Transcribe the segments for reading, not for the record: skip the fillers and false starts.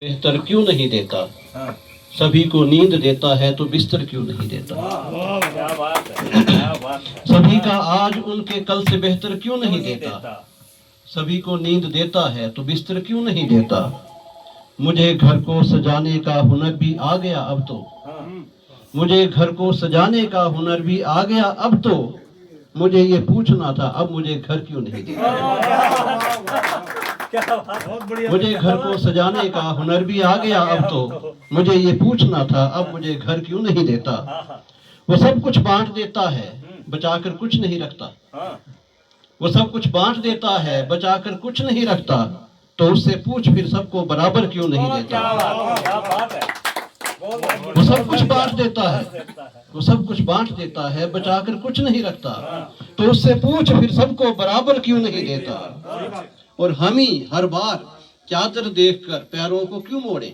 बेहतर क्यों नहीं देता, सभी को नींद देता है तो बिस्तर क्यों नहीं देता। क्या बात है, क्या बात है। सभी का आज उनके कल से बेहतर क्यों नहीं देता, सभी को नींद देता है तो बिस्तर क्यों नहीं देता। मुझे घर को सजाने का हुनर भी आ गया अब तो, मुझे घर को सजाने का हुनर भी आ गया अब तो, मुझे ये पूछना था अब मुझे घर क्यों नहीं देता। मुझे घर को सजाने का हुनर भी आ गया अब तो, मुझे ये पूछना था अब मुझे घर क्यों नहीं देता। वो सब कुछ बांट देता है बचाकर कुछ नहीं रखता, वो सब कुछ बांट देता है बचाकर कुछ नहीं रखता, तो उससे पूछ फिर सबको बराबर क्यों नहीं देता। वो सब कुछ बांट देता है, वो सब कुछ बांट देता है बचाकर कुछ नहीं रखता, तो उससे पूछ फिर सबको बराबर क्यों नहीं देता। और हम ही हर बार चादर देखकर पैरों को क्यों मोड़े,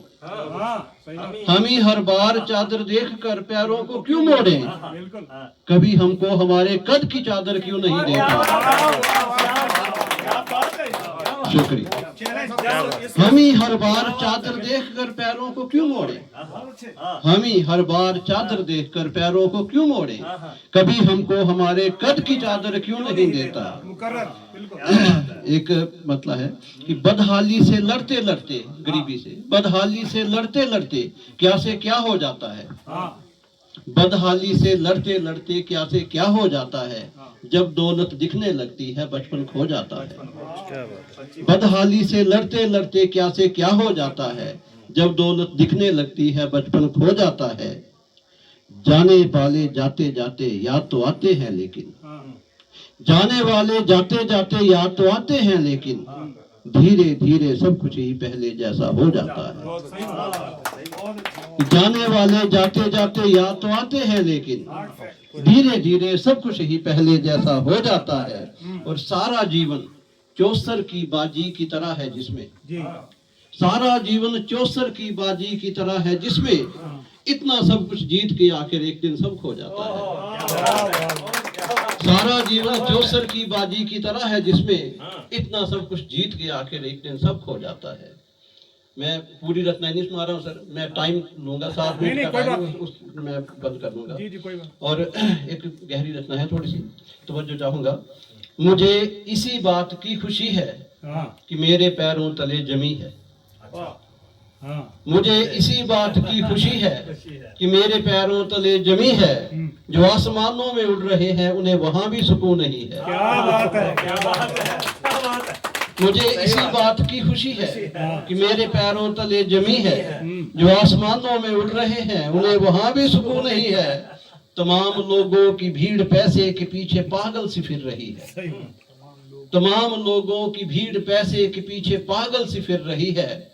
हम ही हर बार चादर देखकर पैरों को क्यों मोड़े, कभी हमको हमारे कद की चादर क्यों नहीं देता। शुक्रिया। हम ही हर बार चादर देखकर पैरों को क्यों मोड़े, हम ही हर बार चादर देखकर पैरों को क्यों मोड़े, कभी हमको हमारे कद की चादर क्यों नहीं देता। एक मतलब है कि बदहाली से लड़ते लड़ते, गरीबी से बदहाली से लड़ते लड़ते क्या से क्या हो जाता है, बदहाली से लड़ते लड़ते क्या से क्या हो जाता है, जब दौलत दिखने लगती है बचपन खो जाता है। बदहाली से लड़ते लड़ते क्या से क्या हो जाता है, जब दौलत दिखने लगती है बचपन खो जाता है। जाने वाले जाते जाते याद तो आते हैं लेकिन, जाने वाले जाते जाते याद तो आते हैं लेकिन, धीरे धीरे सब कुछ ही पहले जैसा हो जाता है। जाने वाले जाते जाते याद तो आते हैं लेकिन, धीरे धीरे सब कुछ ही पहले जैसा हो जाता है। और सारा जीवन चौसर की बाजी की तरह है जिसमें, सारा जीवन चौसर की बाजी की तरह है जिसमें, इतना सब कुछ जीत के आखिर एक दिन सब खो जाता है। सारा जीवन चौसर की बाजी की तरह है जिसमें, इतना सब कुछ जीत के आखिर एक दिन सब खो जाता है। मैं पूरी रचना नहीं सुना रहा हूँ सर, मैं टाइम लूंगा 7 मिनट का टाइम, उस मैं बंद कर दूंगा। और एक गहरी रचना है, थोड़ी सी तवज्जो चाहूंगा। मुझे इसी बात की खुशी है कि मेरे पैरों तले जमी है, मुझे इसी बात की खुशी है कि मेरे पैरों तले जमी है, जो आसमानों में उड़ रहे हैं उन्हें वहां भी सुकून नहीं है। क्या बात है, क्या बात है, क्या बात है। मुझे इसी बात की खुशी है कि मेरे पैरों तले जमी है, जो आसमानों में उड़ रहे हैं उन्हें वहां भी सुकून नहीं है। तमाम लोगों की भीड़ पैसे के पीछे पागल सी फिर रही है, तमाम लोगों की भीड़ पैसे के पीछे पागल सी फिर रही है,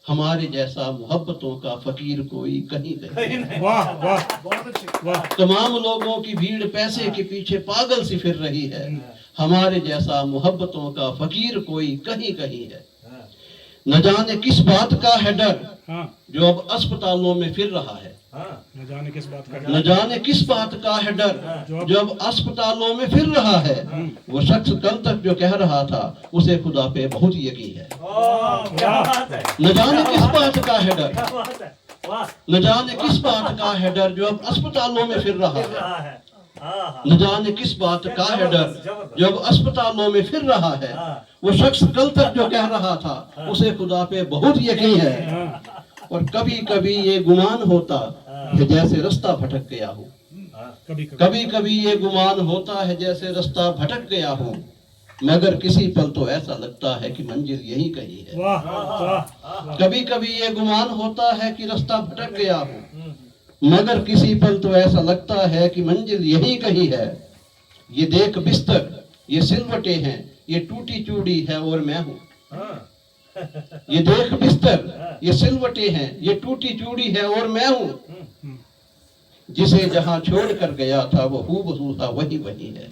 हमारे जैसा मोहब्बतों का फकीर कोई कहीं नहीं। वाह वाह वाह। तमाम लोगों की भीड़ पैसे के पीछे पागल सी फिर रही है, हमारे जैसा मोहब्बतों का फकीर कोई कहीं कहीं है। न जाने किस बात का है डर जो अब अस्पतालों में फिर रहा है, न जाने किस बात का, न जाने किस बात का है डर जो अब अस्पतालों में फिर रहा है। वो शख्स कल तक जो कह रहा था उसे खुदा पे बहुत यकीन है। न जाने किस बात का है डर, न जाने किस बात का है डर जो अब अस्पतालों में फिर रहा है, न जाने किस बात का है डर जो अब अस्पतालों में फिर रहा है। वो शख्स कल तक जो कह रहा था उसे खुदा पे बहुत यकीन है। और कभी कभी ये गुमान होता है जैसे रास्ता भटक गया हूँ, कभी कभी ये गुमान होता है जैसे रास्ता भटक गया हूँ, मगर किसी पल तो ऐसा लगता है कि मंजिल यही कहीं है। कभी कभी ये गुमान होता है कि रास्ता भटक गया हूँ, मगर किसी पल तो ऐसा लगता है कि मंजिल यही कहीं है। ये देख बिस्तर ये सिलवटे हैं, ये टूटी चूड़ी है और मैं हूँ। ये देख बिस्तर ये सिलवटे हैं, ये टूटी चूड़ी है और मैं हूँ। जिसे जहां छोड़ कर गया था वो हूबहू था वही वही है।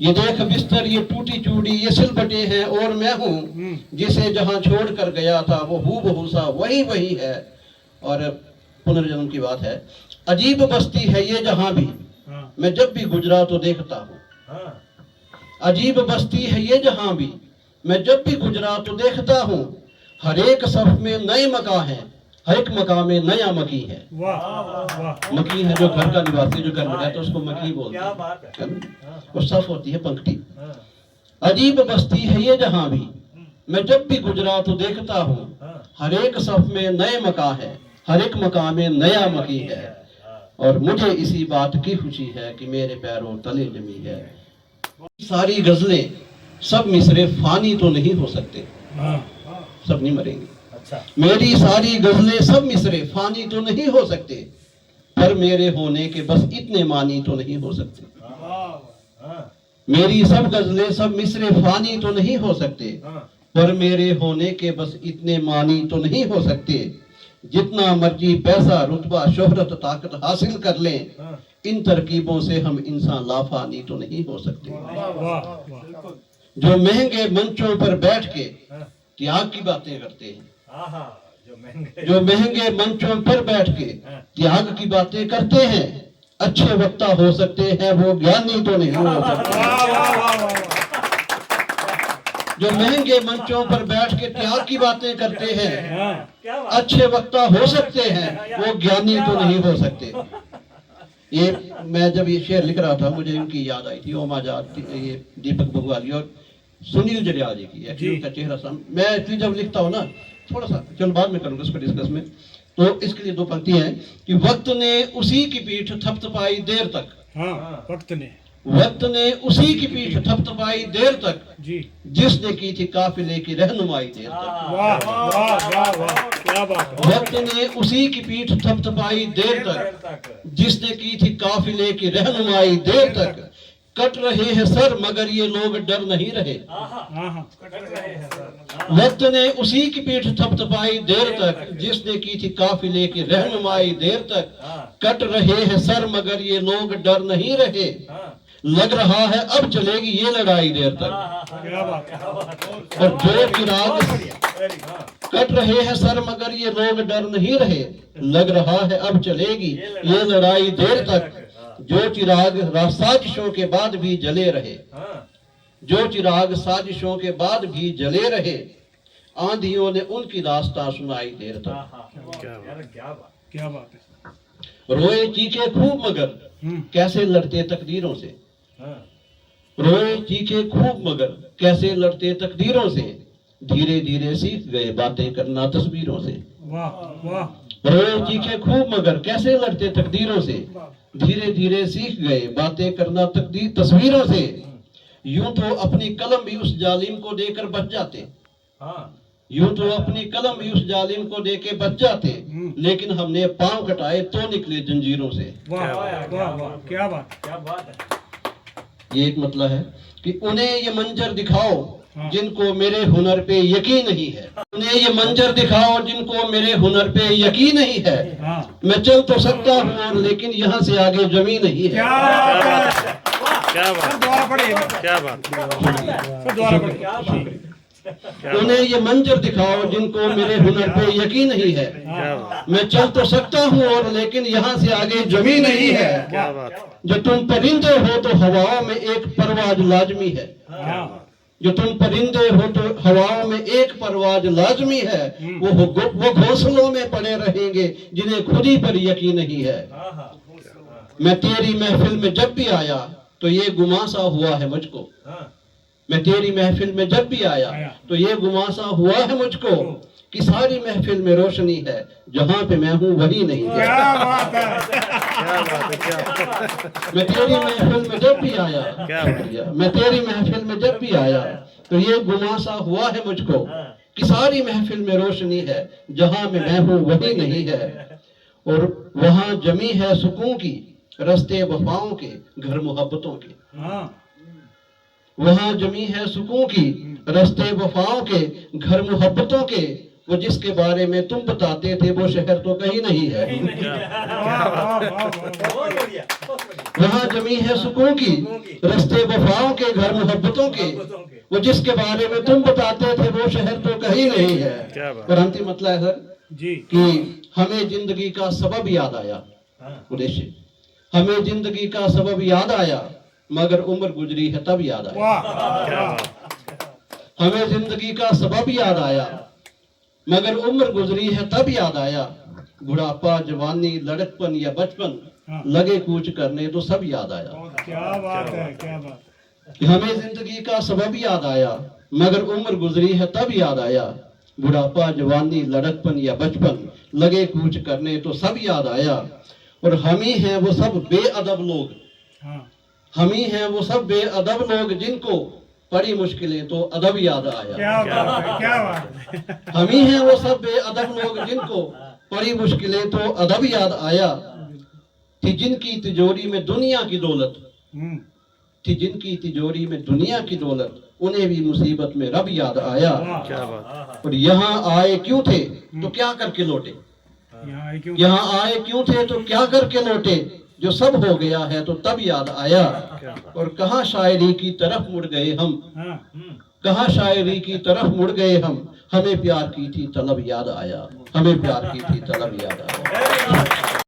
ये देख बिस्तर ये टूटी चूड़ी ये सिलवटे हैं और मैं हूँ, जिसे जहां छोड़ कर गया था वो हूबहू सा वही वही है। और पुनर्जन्म की बात है। अजीब बस्ती है ये जहां भी, मैं जब भी गुजरा तो देखता हूँ। अजीब बस्ती है ये जहां भी, मैं जब भी गुजरा तो देखता हूँ। हर एक सफ में नए मकां हैं, हर एक मकां में नया मकी है। वाह वाह मकी है जो घर का निवासी, जो घर में रहता है उसको मकी बोलते क्या बात है। हैं। और सफ होती है पंक्ति। अजीब बस्ती है ये जहां भी, मैं जब भी गुजरा तो देखता हूँ, हर एक सफ में नए मकां है, हर एक मकां में नया मकी है। और मुझे इसी बात की खुशी है कि मेरे पैरों तले जमी है। सारी गजलें सब मिसरे फानी तो नहीं हो सकते, सब नहीं मरेंगे। अच्छा मेरी सारी गजलें सब मिसरे फानी तो नहीं हो सकते, पर मेरे होने के बस इतने मानी तो नहीं हो सकते। मेरी सब गजलें सब मिसरे फानी तो नहीं हो सकते, पर मेरे होने के बस इतने मानी तो नहीं हो सकते। जितना मर्जी पैसा रुतबा शोहरत ताकत हासिल कर लें, इन तरकीबों से हम इंसान लाफानी तो नहीं हो सकते। जो महंगे मंचों पर बैठ के त्याग की बातें करते हैं, जो महंगे मंचों पर बैठ के त्याग की बातें करते हैं, अच्छे वक्ता हो सकते हैं, वो ज्ञानी तो नहीं हो सकते। जो महंगे मंचों पर बैठ के त्याग की बातें करते हैं, अच्छे वक्ता हो सकते हैं, वो ज्ञानी तो नहीं हो सकते। ये मैं जब ये शेर लिख रहा था, मुझे इनकी याद आई थी, ओमा जाट, ये दीपक बगवाली और सुनील जरियाल जी की। एक्चुअली उनका चेहरा सामने, मैं एक्चुअली जब लिखता हूँ ना, थोड़ा सा चलो बाद में करूँगा इसको डिस्कस में। तो इसके लिए दो पंक्तियां हैं कि वक्त ने उसी की पीठ थपथपाई देर तक। वक्त ने उसी की पीठ थपथपाई देर तक जी, जिसने की थी काफिले की रहनुमाई देर तक। वाह वाह वाह वाह, क्या बात है। वक्त ने उसी की पीठ थपथपाई देर तक जिसने की थी काफिले की रहनुमाई देर तक। कट रहे हैं सर मगर ये लोग डर नहीं रहे। वक्त ने उसी की पीठ थपथपाई देर तक जिसने की थी काफिले की रहनुमाई देर तक। कट रहे हैं सर मगर ये लोग डर नहीं रहे, लग रहा है अब चलेगी ये लड़ाई देर तक। और जो चिराग कट रहे हैं सर मगर ये लोग डर नहीं रहे, लग रहा है अब चलेगी ये लड़ाई देर तक। जो चिराग साजिशों के बाद भी जले रहे, जो चिराग साजिशों के बाद भी जले रहे, आंधियों ने उनकी दास्तां सुनाई देर तक। क्या बात है। रोए चीखे खूब मगर कैसे लड़ते तकदीरों से। रोए चीखे खूब मगर कैसे लड़ते तकदीरों से, धीरे धीरे सीख गए बातें करना तस्वीरों से। वाह वाह। रोए चीखे खूब मगर कैसे लड़ते तकदीरों से, धीरे धीरे सीख गए बातें करना तस्वीरों से। यूं तो अपनी कलम भी उस जालिम को देकर बच जाते, यूं तो अपनी कलम भी उस जालिम को देके बच जाते, लेकिन हमने पांव कटाए तो निकले जंजीरों से। वाह वाह वाह, क्या बात है। ये एक मतलब है कि उन्हें ये मंजर दिखाओ जिनको मेरे हुनर पे यकीन नहीं है। उन्हें ये मंजर दिखाओ जिनको मेरे हुनर पे यकीन नहीं है। मैं चल तो सकता हूँ और लेकिन यहाँ से आगे जमीन नहीं है। क्या बात। उन्हें ये मंजर दिखाओ जिनको मेरे हुनर पे यकीन नहीं है। मैं चल तो सकता हूँ और लेकिन यहाँ से आगे जमीन नहीं है। जो तुम परिंदे हो तो हवाओं में एक परवाज लाजमी है। जो तुम परिंदे हो तो हवाओं में एक परवाज लाजमी है। वो घोंसलों में पड़े रहेंगे जिन्हें खुद ही पर यकीन नहीं है। मैं तेरी महफिल में जब भी आया तो ये गुमासा हुआ है मुझको। मैं तेरी महफिल में जब भी आया तो ये गुमासा हुआ है मुझको कि सारी महफिल में रोशनी है, जहाँ पे मैं हूँ वही नहीं है। मैं तेरी महफिल में जब भी आया, मैं तेरी महफिल में जब भी आया तो ये गुमासा हुआ है मुझको कि सारी महफिल में रोशनी है, जहाँ में मैं हूँ वही नहीं है। और वहाँ जमी है सुकून की रस्ते वफाओं के घर मोहब्बतों के। वहाँ जमी है सुकून की रस्ते वफाओं के घर मोहब्बतों के। वो जिसके बारे में तुम बताते थे वो शहर तो कहीं नहीं है। वहाँ जमी है सुकून की रस्ते वफाओं के घर मोहब्बतों के। वो जिसके बारे में तुम बताते थे वो शहर तो कहीं नहीं है। और अंतिम मतलब है सर जी कि हमें जिंदगी का सबब याद आया। उद्देश्य, हमें जिंदगी का सबब याद आया मगर उम्र गुजरी है तब याद आया। हमें जिंदगी का सबब याद आया मगर उम्र गुजरी है तब याद आया, बुढ़ापा जवानी लड़कपन या बचपन, हाँ। लगे कूच करने तो सब याद आया। क्या बात है, क्या बात है। कि हमें जिंदगी का सबब याद आया, मगर उम्र गुजरी है तब याद आया, बुढ़ापा जवानी लड़कपन या बचपन, लगे कूच करने तो सब याद आया। और हम ही हैं वो सब बेअदब लोग, हाँ। हम ही हैं वो सब बेअदब लोग, जिनको बड़ी मुश्किलें तो अदब याद आया। क्या बात है, क्या बात है। हम ही हैं वो सब बेअदब लोग, जिनको बड़ी मुश्किलें तो अदब याद आया। थी जिनकी तिजोरी में दुनिया की दौलत, हम्म, थी जिनकी तिजोरी में दुनिया की दौलत, उन्हें भी मुसीबत में रब याद आया। क्या बात। और यहाँ आए क्यों थे तो क्या करके लौटे, यहाँ आए क्यों? यहाँ आए क्यों थे तो क्या करके लौटे, जो सब हो गया है तो तब याद आया। और कहाँ शायरी की तरफ मुड़ गए हम, हाँ। कहाँ शायरी की तरफ मुड़ गए हम, हमें प्यार की थी तलब याद आया, हमें प्यार की थी तलब याद आया।